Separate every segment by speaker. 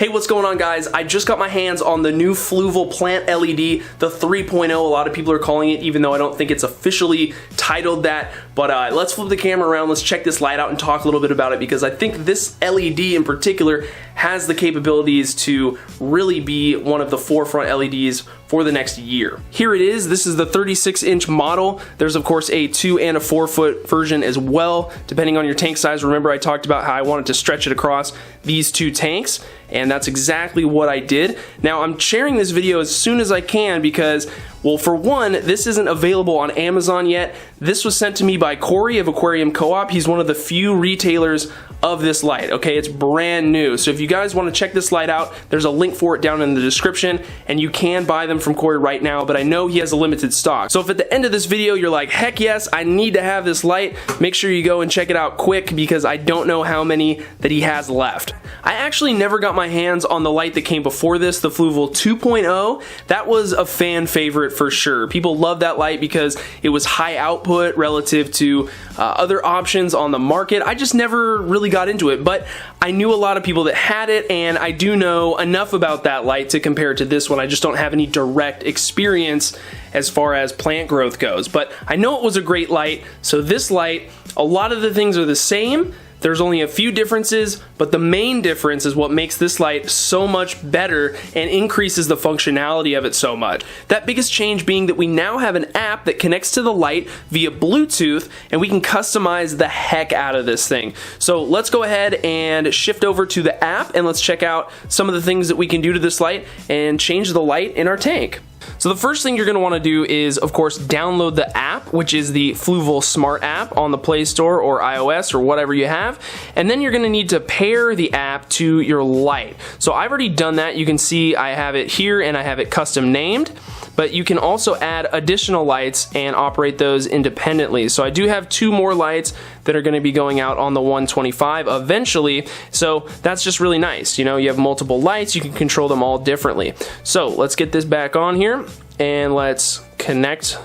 Speaker 1: Hey, what's going on, guys? I just got my hands on the new Fluval Plant LED, the 3.0. A lot of people are calling it, even though I don't think it's officially titled that. But let's flip the camera around, let's check this light out and talk a little bit about it, because I think this LED in particular has the capabilities to really be one of the forefront LEDs for the next year. Here it is. This is the 36-inch model. There's of course a 2 and a 4 foot version as well, depending on your tank size. Remember, I talked about how I wanted to stretch it across these two tanks, and that's exactly what I did. Now, I'm sharing this video as soon as I can because, well, for one, this isn't available on Amazon yet. This was sent to me by Corey of Aquarium Co-op. He's one of the few retailers of this light, okay? It's brand new. So if you guys want to check this light out, there's a link for it down in the description, and you can buy them from Corey right now, but I know he has a limited stock. So if at the end of this video you're like, heck yes, I need to have this light, make sure you go and check it out quick, because I don't know how many that he has left. I actually never got my hands on the light that came before this, the Fluval 2.0. That was a fan favorite for sure. People loved that light because it was high output relative to other options on the market. I just never really got into it, but I knew a lot of people that had it, and I do know enough about that light to compare to this one. I just don't have any direct experience as far as plant growth goes, but I know it was a great light. So this light, a lot of the things are the same. There's only a few differences, but the main difference is what makes this light so much better and increases the functionality of it so much. That biggest change being that we now have an app that connects to the light via Bluetooth, and we can customize the heck out of this thing. So let's go ahead and shift over to the app, and let's check out some of the things that we can do to this light and change the light in our tank. So the first thing you're going to want to do is, of course, download the app, which is the Fluval Smart app on the Play Store or iOS or whatever you have. And then you're going to need to pair the app to your light. So I've already done that. You can see I have it here and I have it custom named. But you can also add additional lights and operate those independently. So I do have 2 more lights that are going to be going out on the 125 eventually. So that's just really nice. You know, you have multiple lights, you can control them all differently. So let's get this back on here and let's connect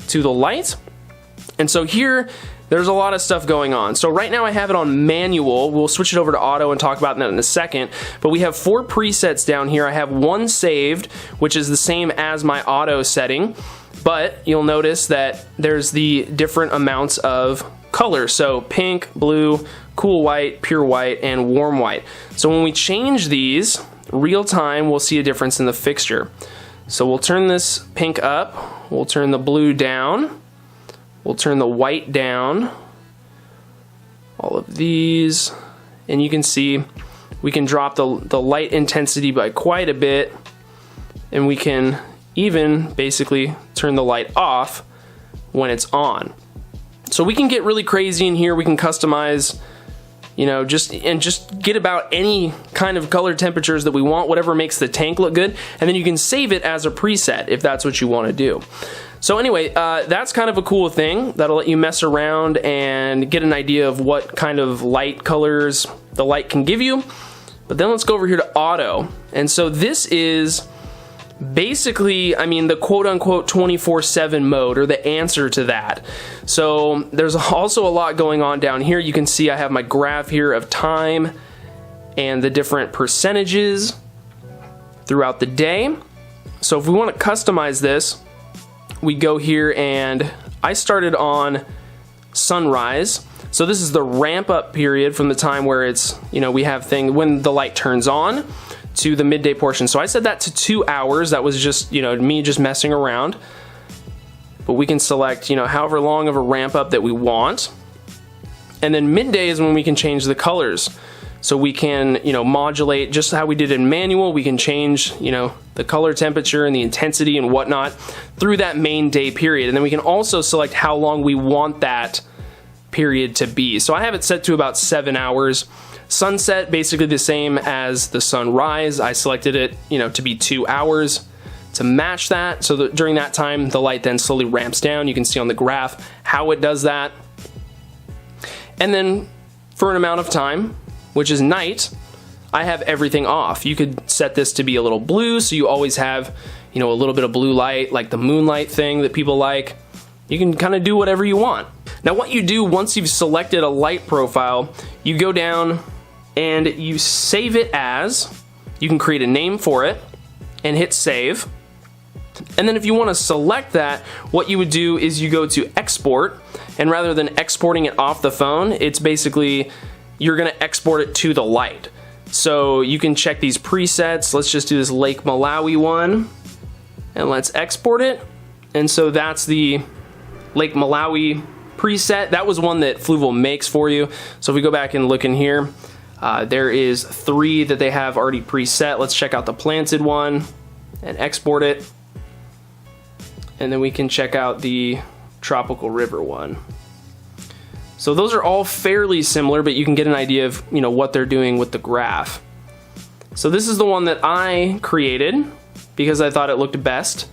Speaker 1: to the light. And so here, there's a lot of stuff going on. So right now I have it on manual. We'll switch it over to auto and talk about that in a second. But we have 4 presets down here. I have 1 saved, which is the same as my auto setting. But you'll notice that there's the different amounts of color. So pink, blue, cool white, pure white, and warm white. So when we change these, real time, we'll see a difference in the fixture. So we'll turn this pink up, we'll turn the blue down, we'll turn the white down, all of these, and you can see we can drop the light intensity by quite a bit, and we can even basically turn the light off when it's on. So we can get really crazy in here. We can customize, you know, just get about any kind of color temperatures that we want, whatever makes the tank look good, and then you can save it as a preset if that's what you want to do. So anyway, that's kind of a cool thing that'll let you mess around and get an idea of what kind of light colors the light can give you. But then let's go over here to auto. And so this is basically, I mean, the quote-unquote 24/7 mode, or the answer to that. So there's also a lot going on down here. You can see I have my graph here of time and the different percentages throughout the day. So if we want to customize this, we go here, and I started on sunrise. So this is the ramp up period from the time where it's, you know, we have thing when the light turns on to the midday portion. So I set that to 2 hours. That was just, you know, me just messing around. But we can select, you know, however long of a ramp up that we want. And then midday is when we can change the colors. So we can, you know, modulate just how we did in manual. We can change, you know, the color temperature and the intensity and whatnot through that main day period. And then we can also select how long we want that period to be. So I have it set to about 7 hours. Sunset, basically the same as the sunrise. I selected it, you know, to be 2 hours to match that. So that during that time, the light then slowly ramps down. You can see on the graph how it does that. And then for an amount of time, which is night, I have everything off. You could set this to be a little blue, so you always have, you know, a little bit of blue light, like the moonlight thing that people like. You can kind of do whatever you want. Now what you do once you've selected a light profile, you go down and you save it as, you can create a name for it and hit save. And then if you want to select that, what you would do is you go to export, and rather than exporting it off the phone, it's basically you're going to export it to the light. So you can check these presets. Let's just do this Lake Malawi one, and let's export it. And so that's the Lake Malawi preset. That was one that Fluval makes for you. So if we go back and look in here, there is 3 that they have already preset. Let's check out the planted one and export it. And then we can check out the Tropical River one. So those are all fairly similar, but you can get an idea of, you know, what they're doing with the graph. So this is the one that I created because I thought it looked best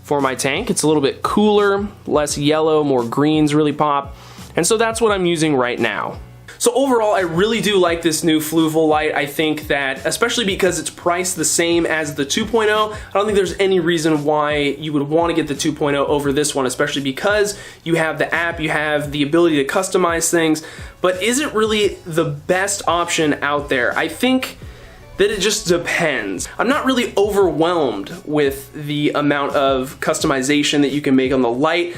Speaker 1: for my tank. It's a little bit cooler, less yellow, more greens really pop. And so that's what I'm using right now. So overall, I really do like this new Fluval light. I think that, especially because it's priced the same as the 2.0, I don't think there's any reason why you would want to get the 2.0 over this one, especially because you have the app, you have the ability to customize things, but is it really the best option out there? I think that it just depends. I'm not really overwhelmed with the amount of customization that you can make on the light.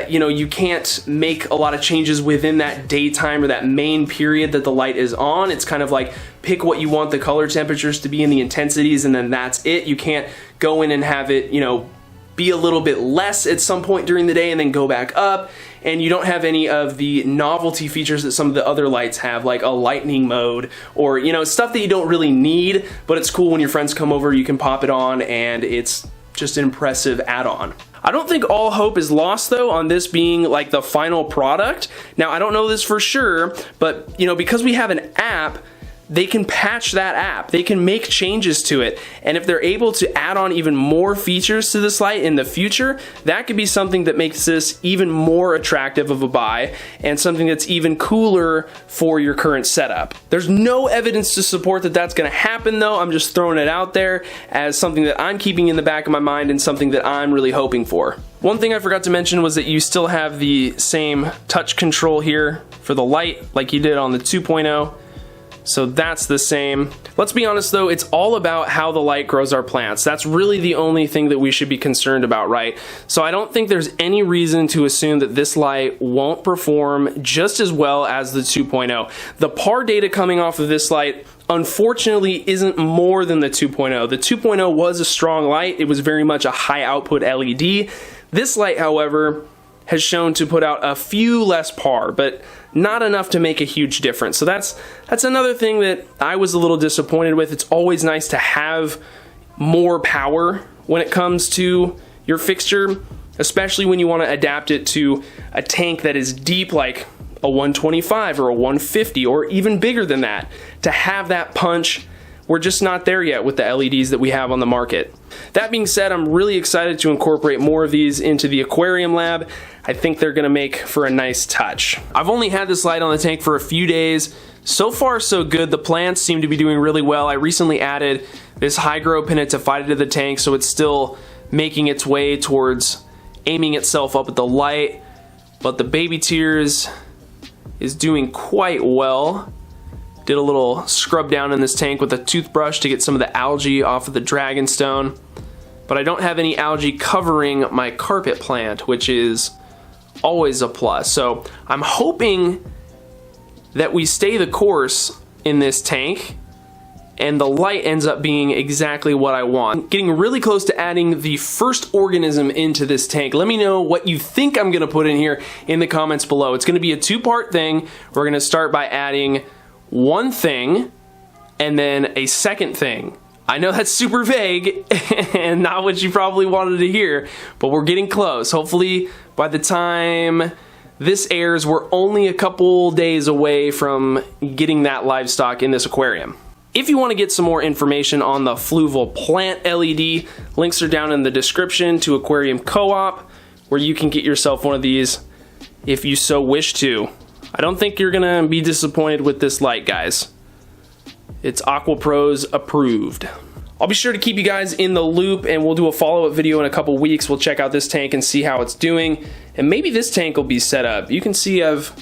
Speaker 1: You know, you can't make a lot of changes within that daytime or that main period that the light is on. It's kind of like pick what you want the color temperatures to be and the intensities, and then that's it. You can't go in and have it, you know, be a little bit less at some point during the day and then go back up. And you don't have any of the novelty features that some of the other lights have, like a lightning mode or, you know, stuff that you don't really need, but it's cool when your friends come over, you can pop it on and it's just an impressive add-on. I don't think all hope is lost though on this being like the final product. Now I don't know this for sure, but you know, because we have an app, they can patch that app, they can make changes to it, and if they're able to add on even more features to this light in the future, that could be something that makes this even more attractive of a buy and something that's even cooler for your current setup. There's no evidence to support that that's going to happen though. I'm just throwing it out there as something that I'm keeping in the back of my mind and something that I'm really hoping for. One thing I forgot to mention was that you still have the same touch control here for the light like you did on the 2.0. So that's the same. Let's be honest though, it's all about how the light grows our plants. That's really the only thing that we should be concerned about, right? So I don't think there's any reason to assume that this light won't perform just as well as the 2.0. The PAR data coming off of this light unfortunately isn't more than the 2.0. The 2.0 was a strong light. It was very much a high output LED. This light, however, has shown to put out a few less PAR, but not enough to make a huge difference. So that's another thing that I was a little disappointed with. It's always nice to have more power when it comes to your fixture, especially when you want to adapt it to a tank that is deep like a 125 or a 150 or even bigger than that. To have that punch, we're just not there yet with the LEDs that we have on the market. That being said, I'm really excited to incorporate more of these into the Aquarium Lab. I think they're gonna make for a nice touch. I've only had this light on the tank for a few days. So far, so good. The plants seem to be doing really well. I recently added this Hygro Pinnatophyta to the tank, so it's still making its way towards aiming itself up at the light. But the Baby Tears is doing quite well. Did a little scrub down in this tank with a toothbrush to get some of the algae off of the Dragonstone. But I don't have any algae covering my carpet plant, which is always a plus. So I'm hoping that we stay the course in this tank and the light ends up being exactly what I want. Getting really close to adding the first organism into this tank. Let me know what you think I'm gonna put in here in the comments below. It's gonna be a two-part thing. We're gonna start by adding one thing and then a second thing. I know that's super vague and not what you probably wanted to hear, but we're getting close. Hopefully by the time this airs, we're only a couple days away from getting that livestock in this aquarium. If you want to get some more information on the Fluval Plant LED, links are down in the description to Aquarium Co-op, where you can get yourself one of these if you so wish to. I don't think you're gonna be disappointed with this light, guys. It's AQUAPROS approved. I'll be sure to keep you guys in the loop, and we'll do a follow-up video in a couple weeks. We'll check out this tank and see how it's doing, and maybe this tank will be set up. You can see I've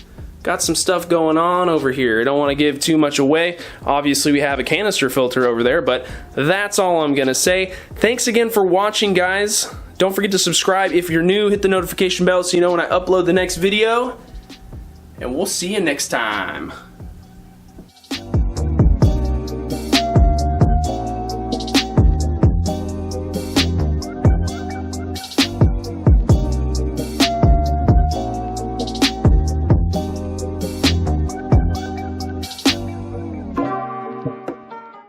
Speaker 1: got some stuff going on over here. I don't want to give too much away. Obviously, we have a canister filter over there, but that's all I'm gonna say. Thanks again for watching, guys. Don't forget to subscribe if you're new. Hit the notification bell so you know when I upload the next video. And we'll see you next time.